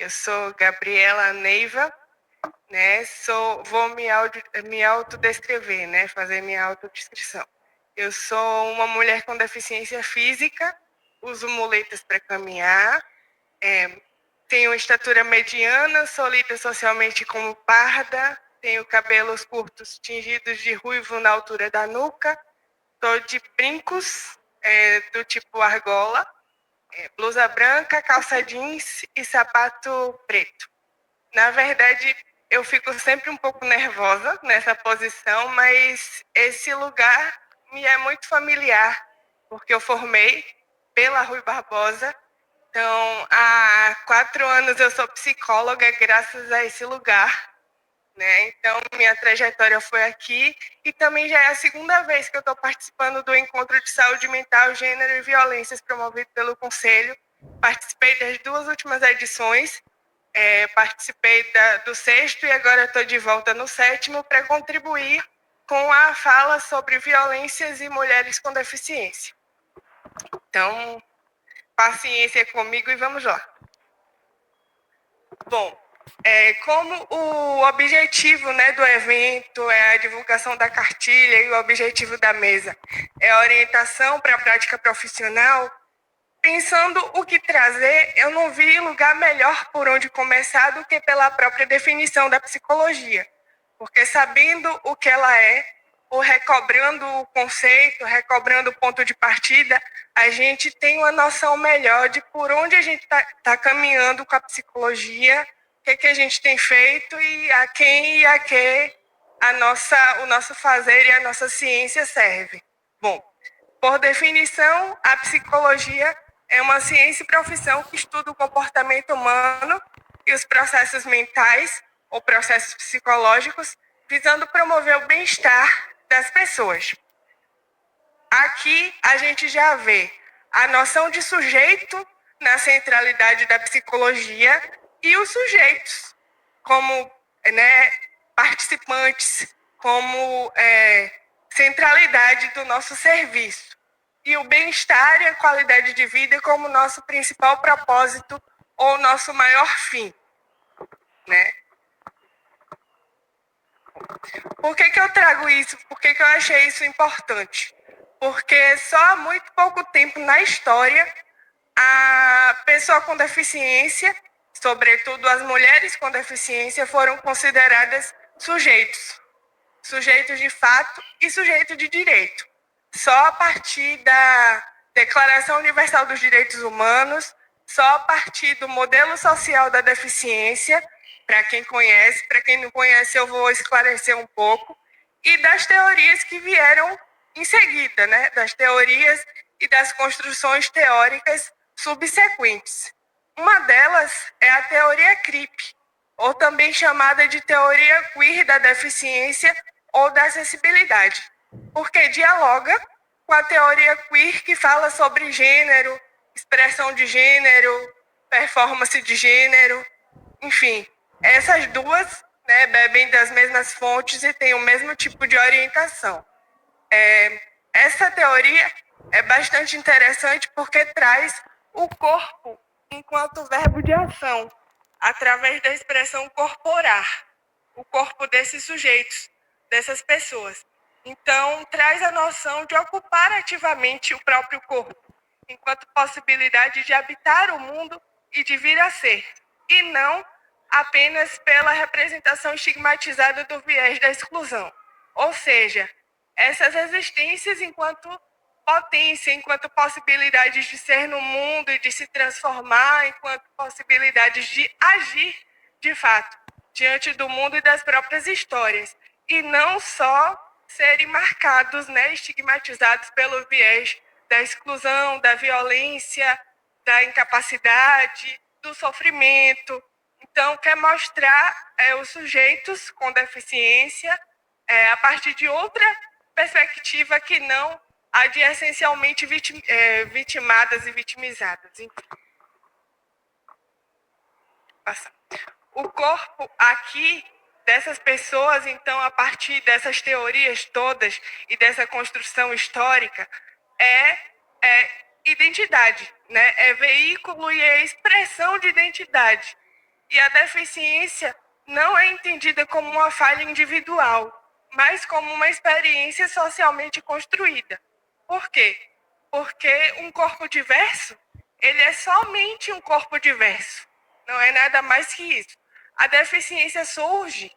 Eu sou Gabriela Neiva, né? Vou me autodescrever, né? Fazer minha autodescrição. Eu sou uma mulher com deficiência física, uso muletas para caminhar, tenho estatura mediana, sou lida socialmente como parda, tenho cabelos curtos tingidos de ruivo na altura da nuca, estou de brincos do tipo argola, blusa branca, calça jeans e sapato preto. Na verdade, eu fico sempre um pouco nervosa nessa posição, mas esse lugar me é muito familiar, porque eu formei pela Rui Barbosa. Então, há 4 anos eu sou psicóloga graças a esse lugar, né? Então, minha trajetória foi aqui e também já é a segunda vez que eu estou participando do Encontro de Saúde Mental, Gênero e Violências promovido pelo Conselho. Participei das 2 últimas edições, participei do 6º e agora estou de volta no 7º para contribuir com a fala sobre violências e mulheres com deficiência. Então, paciência comigo e vamos lá. Bom, como o objetivo, né, do evento é a divulgação da cartilha e o objetivo da mesa é a orientação para a prática profissional, pensando o que trazer, eu não vi lugar melhor por onde começar do que pela própria definição da psicologia. Porque sabendo o que ela é, ou recobrando o conceito, recobrando o ponto de partida, a gente tem uma noção melhor de por onde a gente está caminhando com a psicologia, o que a gente tem feito e a quem e a que o nosso fazer e a nossa ciência serve. Bom, por definição, a psicologia é uma ciência e profissão que estuda o comportamento humano e os processos mentais ou processos psicológicos, visando promover o bem-estar das pessoas. Aqui a gente já vê a noção de sujeito na centralidade da psicologia e os sujeitos como, né, participantes, como centralidade do nosso serviço. E o bem-estar e a qualidade de vida como nosso principal propósito ou nosso maior fim, né? Por que eu trago isso? Por que eu achei isso importante? Porque só há muito pouco tempo na história, a pessoa com deficiência, sobretudo as mulheres com deficiência, foram consideradas sujeitos. Sujeitos de fato e sujeito de direito. Só a partir da Declaração Universal dos Direitos Humanos, só a partir do modelo social da deficiência, para quem conhece, para quem não conhece eu vou esclarecer um pouco, e das teorias que vieram em seguida, né? Das teorias e das construções teóricas subsequentes. Uma delas é a teoria CRIP, ou também chamada de teoria queer da deficiência ou da acessibilidade, porque dialoga com a teoria queer que fala sobre gênero, expressão de gênero, performance de gênero, enfim, essas duas, né, bebem das mesmas fontes e têm o mesmo tipo de orientação. Essa teoria é bastante interessante porque traz o corpo enquanto verbo de ação, através da expressão corporar, o corpo desses sujeitos, dessas pessoas. Então, traz a noção de ocupar ativamente o próprio corpo, enquanto possibilidade de habitar o mundo e de vir a ser, e não apenas pela representação estigmatizada do viés da exclusão. Ou seja, essas existências enquanto potência, enquanto possibilidades de ser no mundo e de se transformar, enquanto possibilidades de agir de fato diante do mundo e das próprias histórias, e não só serem marcados, né, estigmatizados pelo viés da exclusão, da violência, da incapacidade, do sofrimento. Então, quer mostrar os sujeitos com deficiência a partir de outra perspectiva que não a de essencialmente vitimadas e vitimizadas. Enfim. O corpo aqui dessas pessoas, então, a partir dessas teorias todas e dessa construção histórica, é identidade, né? É veículo e é expressão de identidade. E a deficiência não é entendida como uma falha individual, mas como uma experiência socialmente construída. Por quê? Porque um corpo diverso, ele é somente um corpo diverso. Não é nada mais que isso. A deficiência surge,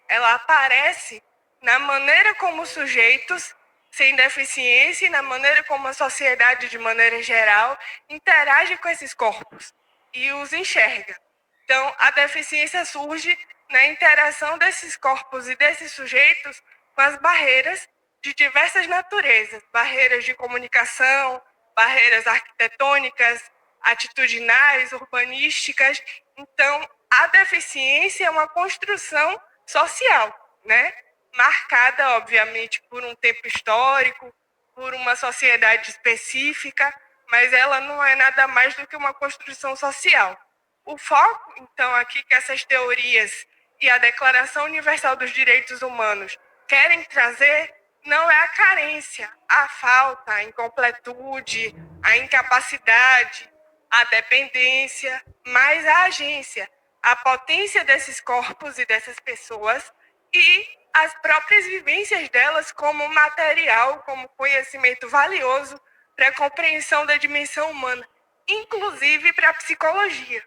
ela aparece na maneira como os sujeitos sem deficiência e na maneira como a sociedade, de maneira geral, interage com esses corpos e os enxerga. Então, a deficiência surge na interação desses corpos e desses sujeitos com as barreiras de diversas naturezas, barreiras de comunicação, barreiras arquitetônicas, atitudinais, urbanísticas. Então, a deficiência é uma construção social, né? Marcada, obviamente, por um tempo histórico, por uma sociedade específica, mas ela não é nada mais do que uma construção social. O foco, então, aqui que essas teorias e a Declaração Universal dos Direitos Humanos querem trazer não é a carência, a falta, a incompletude, a incapacidade, a dependência, mas a agência, a potência desses corpos e dessas pessoas e as próprias vivências delas como material, como conhecimento valioso para a compreensão da dimensão humana, inclusive para a psicologia.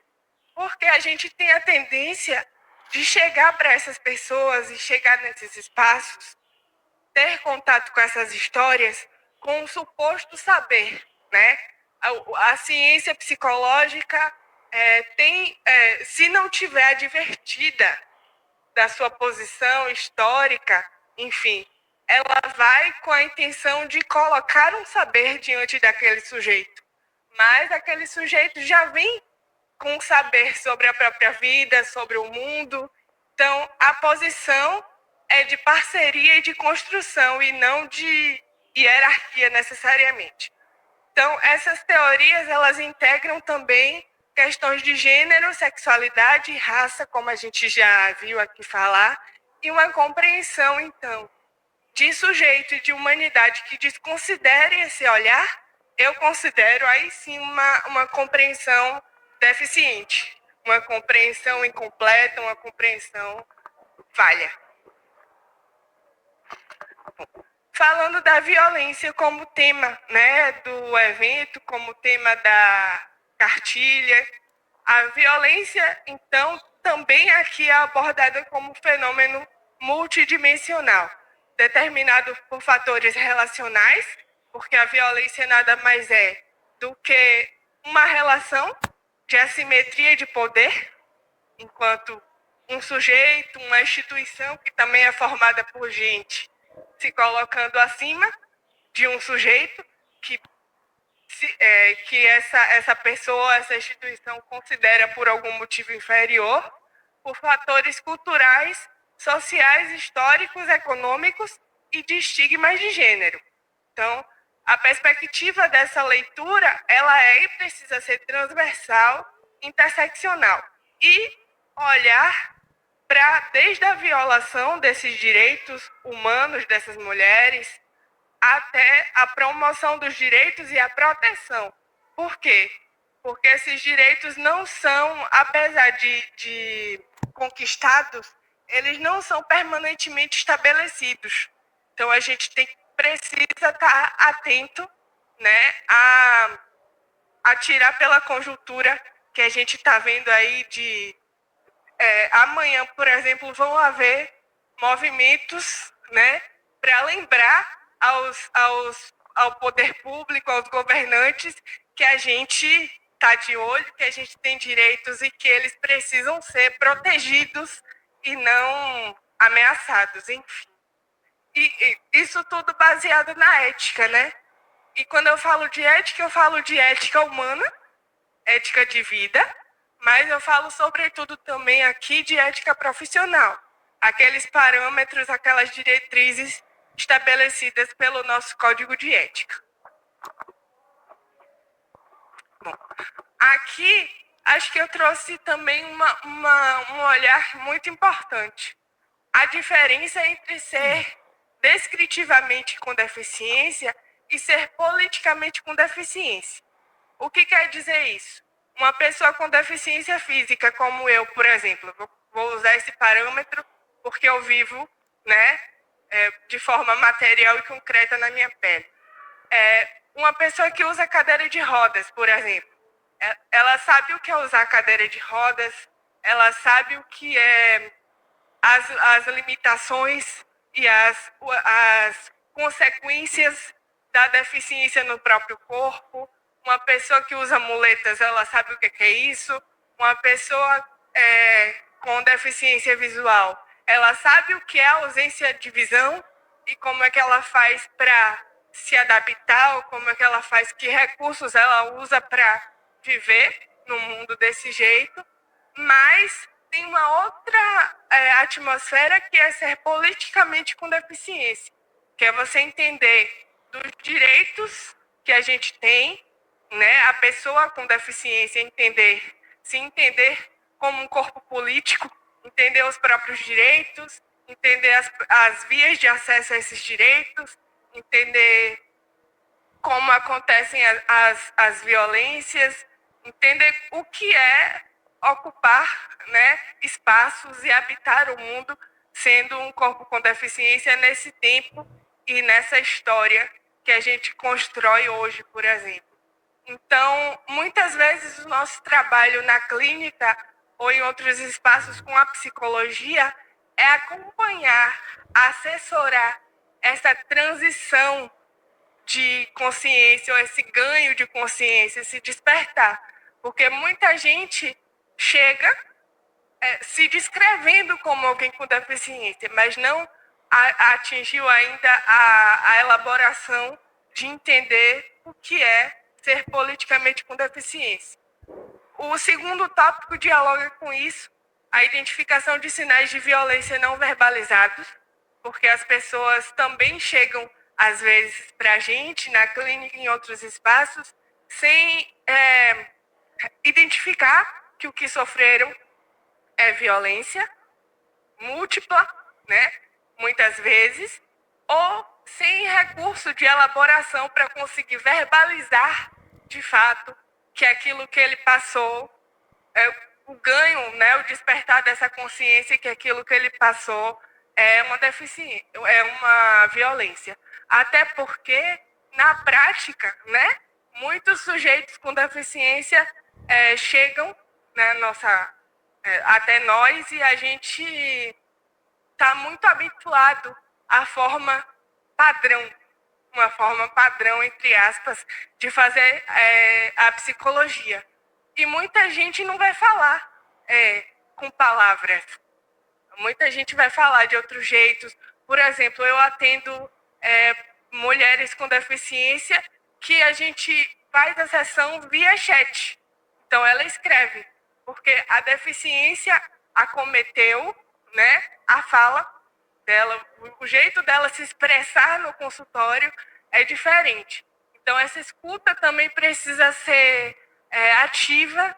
Porque a gente tem a tendência de chegar para essas pessoas e chegar nesses espaços, ter contato com essas histórias com um suposto saber, né? A ciência psicológica se não tiver advertida da sua posição histórica, enfim, ela vai com a intenção de colocar um saber diante daquele sujeito. Mas aquele sujeito já vem com saber sobre a própria vida, sobre o mundo. Então, a posição é de parceria e de construção e não de hierarquia necessariamente. Então, essas teorias, elas integram também questões de gênero, sexualidade e raça, como a gente já viu aqui falar, e uma compreensão, então, de sujeito e de humanidade que desconsidere esse olhar, eu considero aí sim uma compreensão deficiente, uma compreensão incompleta, uma compreensão falha. Falando da violência como tema, né, do evento, como tema da cartilha, a violência, então, também aqui é abordada como fenômeno multidimensional, determinado por fatores relacionais, porque a violência nada mais é do que uma relação de assimetria de poder, enquanto um sujeito, uma instituição que também é formada por gente se colocando acima de um sujeito que essa pessoa, essa instituição considera por algum motivo inferior, por fatores culturais, sociais, históricos, econômicos e de estigmas de gênero. Então, a perspectiva dessa leitura, ela é e precisa ser transversal, interseccional e olhar para desde a violação desses direitos humanos dessas mulheres até a promoção dos direitos e a proteção. Por quê? Porque esses direitos não são, apesar de conquistados, eles não são permanentemente estabelecidos. Então a gente precisa estar atento, né, a tirar pela conjuntura que a gente está vendo aí de amanhã, por exemplo, vão haver movimentos, né, para lembrar ao poder público, aos governantes, que a gente está de olho, que a gente tem direitos e que eles precisam ser protegidos e não ameaçados, enfim. E isso tudo baseado na ética, né? E quando eu falo de ética humana, ética de vida, mas eu falo sobretudo também aqui de ética profissional. Aqueles parâmetros, aquelas diretrizes estabelecidas pelo nosso código de ética. Bom, aqui acho que eu trouxe também um olhar muito importante. A diferença entre ser descritivamente com deficiência e ser politicamente com deficiência. O que quer dizer isso? Uma pessoa com deficiência física, como eu, por exemplo, vou usar esse parâmetro porque eu vivo, né, de forma material e concreta na minha pele. Uma pessoa que usa cadeira de rodas, por exemplo, ela sabe o que é usar cadeira de rodas, ela sabe o que é as limitações e as consequências da deficiência no próprio corpo. Uma pessoa que usa muletas, ela sabe o que é isso. Uma pessoa com deficiência visual, ela sabe o que é a ausência de visão e como é que ela faz para se adaptar, ou como é que ela faz, que recursos ela usa para viver no mundo desse jeito. Mas tem uma outra atmosfera que é ser politicamente com deficiência, que é você entender dos direitos que a gente tem, né? A pessoa com deficiência se entender como um corpo político, entender os próprios direitos, entender as vias de acesso a esses direitos, entender como acontecem as violências, entender o que é ocupar, né, espaços e habitar o mundo sendo um corpo com deficiência nesse tempo e nessa história que a gente constrói hoje, por exemplo. Então, muitas vezes o nosso trabalho na clínica ou em outros espaços com a psicologia é acompanhar, assessorar essa transição de consciência, ou esse ganho de consciência, esse despertar. Porque muita gente chega se descrevendo como alguém com deficiência, mas não atingiu ainda a elaboração de entender o que é ser politicamente com deficiência. O segundo tópico dialoga com isso, a identificação de sinais de violência não verbalizados, porque as pessoas também chegam, às vezes, para a gente, na clínica e em outros espaços, sem identificar que o que sofreram é violência múltipla, né? Muitas vezes, ou sem recurso de elaboração para conseguir verbalizar, de fato, que aquilo que ele passou, o ganho, né, o despertar dessa consciência que aquilo que ele passou é uma deficiência, é uma violência. Até porque, na prática, né, muitos sujeitos com deficiência chegam, né, até nós, e a gente está muito habituado à forma padrão, uma forma padrão, entre aspas, de fazer a psicologia. E muita gente não vai falar com palavras. Muita gente vai falar de outros jeitos. Por exemplo, eu atendo mulheres com deficiência que a gente faz a sessão via chat. Então, ela escreve, porque a deficiência acometeu, né, a fala dela, o jeito dela se expressar no consultório é diferente. Então, essa escuta também precisa ser ativa,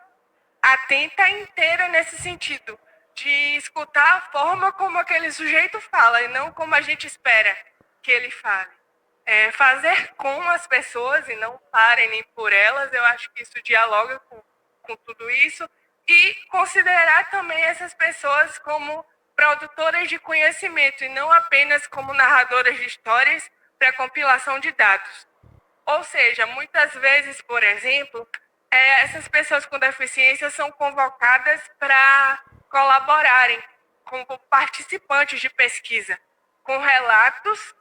atenta e inteira nesse sentido, de escutar a forma como aquele sujeito fala e não como a gente espera que ele fale. Fazer com as pessoas e não parem nem por elas, eu acho que isso dialoga com tudo isso, e considerar também essas pessoas como produtoras de conhecimento e não apenas como narradoras de histórias para compilação de dados. Ou seja, muitas vezes, por exemplo, essas pessoas com deficiência são convocadas para colaborarem como participantes de pesquisa, com relatos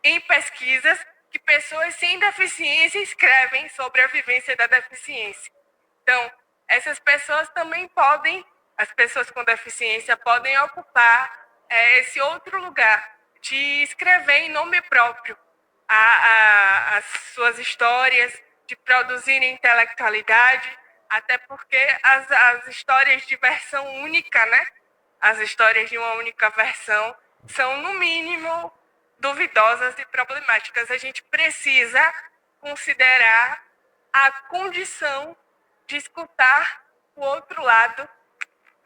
em pesquisas que pessoas sem deficiência escrevem sobre a vivência da deficiência. Então, essas pessoas também podem, as pessoas com deficiência podem ocupar esse outro lugar de escrever em nome próprio as suas histórias, de produzir intelectualidade, até porque as histórias de versão única, né? As histórias de uma única versão são, no mínimo, duvidosas e problemáticas. A gente precisa considerar a condição de escutar o outro lado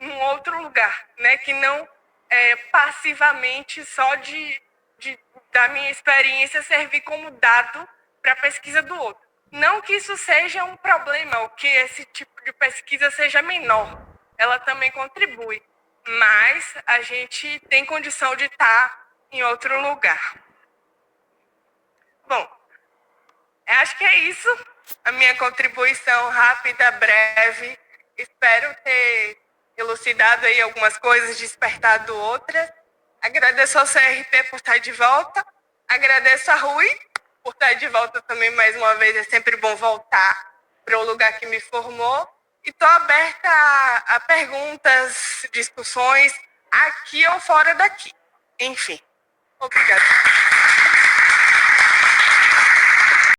num outro lugar, né? Que não passivamente só da minha experiência servir como dado para a pesquisa do outro. Não que isso seja um problema, ou que esse tipo de pesquisa seja menor. Ela também contribui. Mas a gente tem condição de estar em outro lugar. Bom, acho que é isso. A minha contribuição rápida, breve. Espero ter elucidado aí algumas coisas, despertado outras. Agradeço ao CRP por estar de volta. Agradeço a Rui por estar de volta também mais uma vez. É sempre bom voltar para o lugar que me formou. E estou aberta a perguntas, discussões, aqui ou fora daqui. Enfim, obrigada.